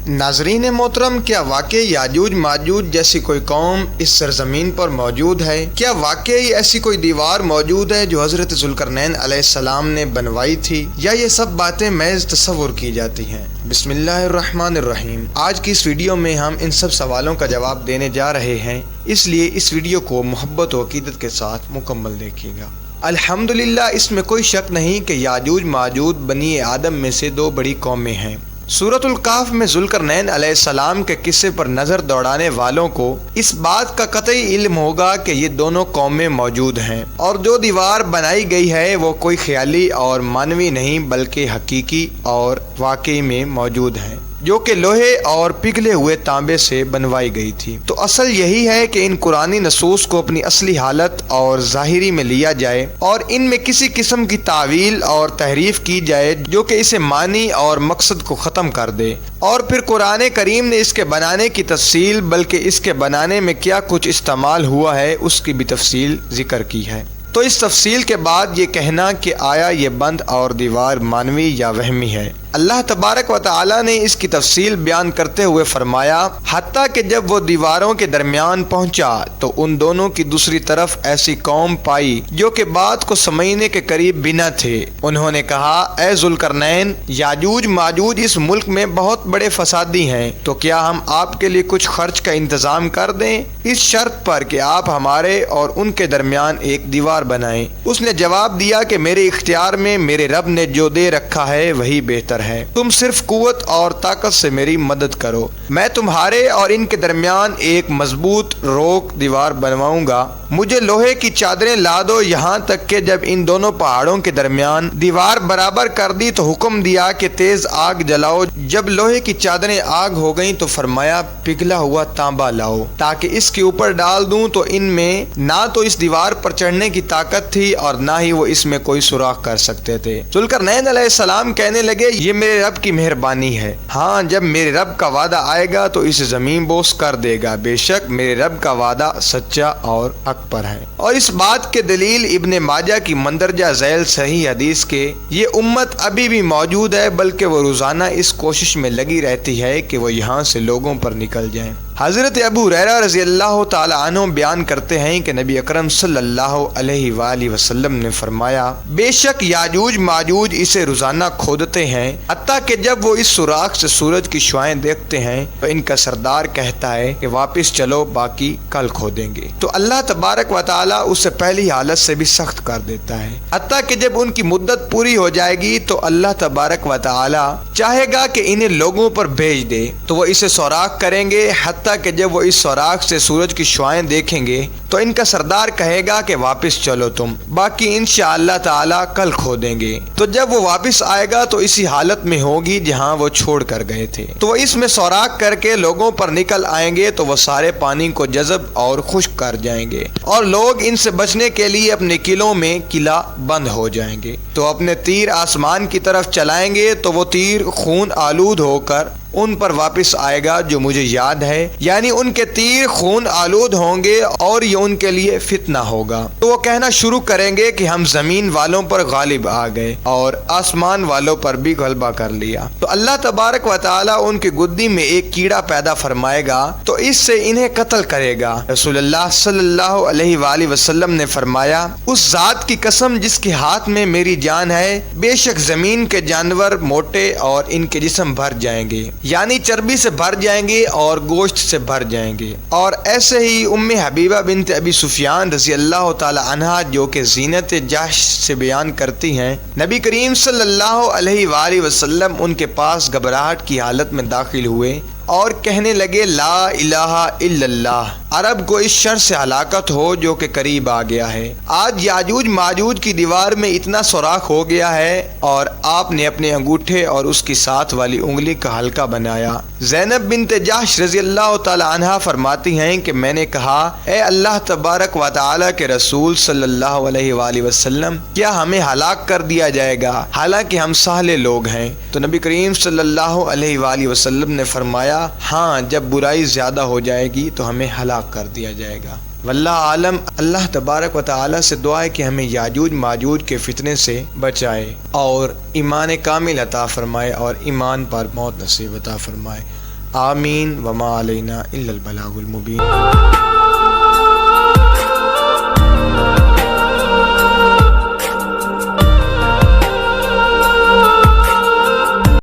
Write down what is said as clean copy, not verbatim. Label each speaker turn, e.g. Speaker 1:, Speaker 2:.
Speaker 1: नाज़रीन मोहतरम, क्या वाकई याजूज माजूज जैसी कोई कौम इस सरजमीन पर मौजूद है? क्या वाकई ऐसी कोई दीवार मौजूद है जो हज़रत ज़ुल्करनैन अलैहिस्सलाम ने बनवाई थी, या ये सब बातें महज तसव्वुर की जाती हैं? बिस्मिल्लाहिर्रहमानिर्रहीम। आज की इस वीडियो में हम इन सब सवालों का जवाब देने जा रहे हैं, इसलिए इस वीडियो को मोहब्बत और अक़ीदत के साथ मुकम्मल देखिएगा। अल्हम्दुलिल्लाह, इसमें कोई शक नहीं कि याजूज माजूज बनी आदम में से दो बड़ी कौमें हैं। सूरतुल काफ में ज़ुल्करनैन अलैहिस्सलाम के किस्से पर नज़र दौड़ाने वालों को इस बात का कतई इल्म होगा कि ये दोनों कौमें मौजूद हैं, और जो दीवार बनाई गई है वो कोई ख्याली और मानवी नहीं बल्कि हकीकी और वाकई में मौजूद है, जो कि लोहे और पिघले हुए तांबे से बनवाई गई थी। तो असल यही है कि इन कुरानी नसूस को अपनी असली हालत और ज़ाहिरी में लिया जाए और इनमें किसी किस्म की तावील और तहरीफ की जाए जो कि इसे मानी और मकसद को ख़त्म कर दे। और फिर कुरान करीम ने इसके बनाने की तफसील बल्कि इसके बनाने में क्या कुछ इस्तेमाल हुआ है उसकी भी तफसील जिक्र की है। तो इस तफसील के बाद ये कहना कि आया ये बंद और दीवार मानवी या वहमी है, अल्लाह तबारक व तआला ने इसकी तफसील बयान करते हुए फरमाया, हत्ता कि जब वो दीवारों के दरमियान पहुंचा तो उन दोनों की दूसरी तरफ ऐसी कौम पाई जो कि बात को समझने के करीब भी न थे। उन्होंने कहा, ए ज़ुल्करनैन, याजूज माजूज इस मुल्क में बहुत बड़े फसादी हैं, तो क्या हम आपके लिए कुछ खर्च का इंतजाम कर दें, इस शर्त पर कि आप हमारे और उनके दरमियान एक दीवार बनाएं। उसने जवाब दिया कि मेरे इख्तियार में मेरे रब ने जो दे रखा है वही बेहतर है, तुम सिर्फ कुव्वत और ताकत से मेरी मदद करो, मैं तुम्हारे और इनके दरमियान एक मजबूत रोक दीवार बनवाऊंगा। मुझे लोहे की चादरें ला दो, यहाँ तक कि जब इन दोनों पहाड़ों के दरमियान दीवार बराबर कर दी तो हुक्म दिया कि तेज आग जलाओ। जब लोहे की चादरें आग हो गईं तो फरमाया, पिघला हुआ तांबा लाओ ताकि इसके ऊपर डाल दूं। तो इनमें ना तो इस दीवार पर चढ़ने की ताकत थी और ना ही वो इसमें कोई सुराख कर सकते थे। ज़ुल्करनैन अलैहिस्सलाम कहने लगे, ये मेरे रब की मेहरबानी है। हाँ, जब मेरे रब का वादा आएगा तो इसे जमीन बोस कर देगा। बेशक मेरे रब का वादा सच्चा और हक पर है। और इस बात के दलील इब्ने माजा की मंदरजा झैल सही हदीस के ये उम्मत अभी भी मौजूद है, बल्कि वो रोजाना इस कोशिश में लगी रहती है कि वो यहाँ से लोगों पर निकल जाएं। हज़रत अबू हुरैरा रज़ी अल्लाह तआला अन्हु बयान करते हैं कि नबी अकरम सल्लल्लाहु अलैहि वसल्लम ने फरमाया, बेशक याजूज माजूज इसे रोजाना खोदते हैं, हत्ता कि जब वो इस सुराख से सूरज की शुआएं देखते हैं तो इनका सरदार कहता है कि वापस चलो, बाकी कल खोदेंगे। तो अल्लाह तबारक व तआला उसे पहली हालत से भी सख्त कर देता है, हत्ता कि जब उनकी मुद्दत पूरी हो जाएगी तो अल्लाह तबारक व तआला चाहेगा कि इन्हें लोगों पर भेज दे, तो वो इसे सुराख करेंगे, हत्ता कि जब वो इस सुराख से सूरज की शुआएं देखेंगे तो इनका सरदार कहेगा कि वापस चलो तुम, बाकी इंशाअल्लाह ताला कल खोदेंगे। तो जब वो वापस आएगा तो इसी हालत में होगी जहां वो छोड़ कर गए थे। तो वो इसमें सुराख करके लोगों पर निकल आएंगे तो वो सारे पानी को जज़ब और खुश्क कर जाएंगे और लोग इनसे बचने के लिए अपने किलों में किला बंद हो जाएंगे। तो अपने तीर आसमान की तरफ चलाएंगे तो वो तीर खून आलूद होकर उन पर वापस आएगा जो मुझे याद है, यानी उनके तीर खून आलूद होंगे और ये उनके लिए फितना होगा। तो वो कहना शुरू करेंगे कि हम जमीन वालों पर गालिब आ गए और आसमान वालों पर भी गलबा कर लिया। तो अल्लाह तबारक व तआला उनकी गुद्दी में एक कीड़ा पैदा फरमाएगा तो इससे इन्हें कत्ल करेगा। रसूलुल्लाह सल्लल्लाहु अलैहि वसल्लम ने फरमाया, उस जात की कसम जिसके हाथ में मेरी जान है, बेशक जमीन के जानवर मोटे और इनके जिस्म भर जाएंगे, यानी चर्बी से भर जाएंगे और गोश्त से भर जाएंगे। और ऐसे ही उम्मे हबीबा बिनत अबी सुफियान रज़ी अल्लाह ताला अन्हा, जो कि ज़ीनत जहश से बयान करती हैं, नबी करीम सल्लल्लाहु अलैहि वसल्लम उनके पास घबराहट की हालत में दाखिल हुए और कहने लगे, ला इलाहा इल्लल्लाह, अरब को इस शर से हलाकत हो जो कि करीब आ गया है। आज याजूज माजूज की दीवार में इतना सुराख हो गया है और आपने अपने अंगूठे और उसकी साथ वाली उंगली का हल्का बनाया। ज़ैनब बिनत जहश रज़ी अल्लाह ताला अन्हा फरमाती हैं कि मैंने कहा, ए अल्लाह तबारक व तआला के रसूल सल्लल्लाहु अलैहि वसल्लम, क्या हमें हलाक कर दिया जाएगा हालांकि हम साले लोग हैं? तो नबी करीम सल्लल्लाहु अलैहि वसल्लम ने फरमाया, हाँ, जब बुराई ज्यादा हो जाएगी तो हमें हलाक कर दिया जाएगा। वल्लाह आलम। अल्लाह तबारक व तआला से दुआ है कि हमें याजूज माजूज के फितने से बचाए और ईमान कामिल अता फरमाए और ईमान पर मौत नसीब अता फरमाए। آمین وما علینا الا البلاغ المبین.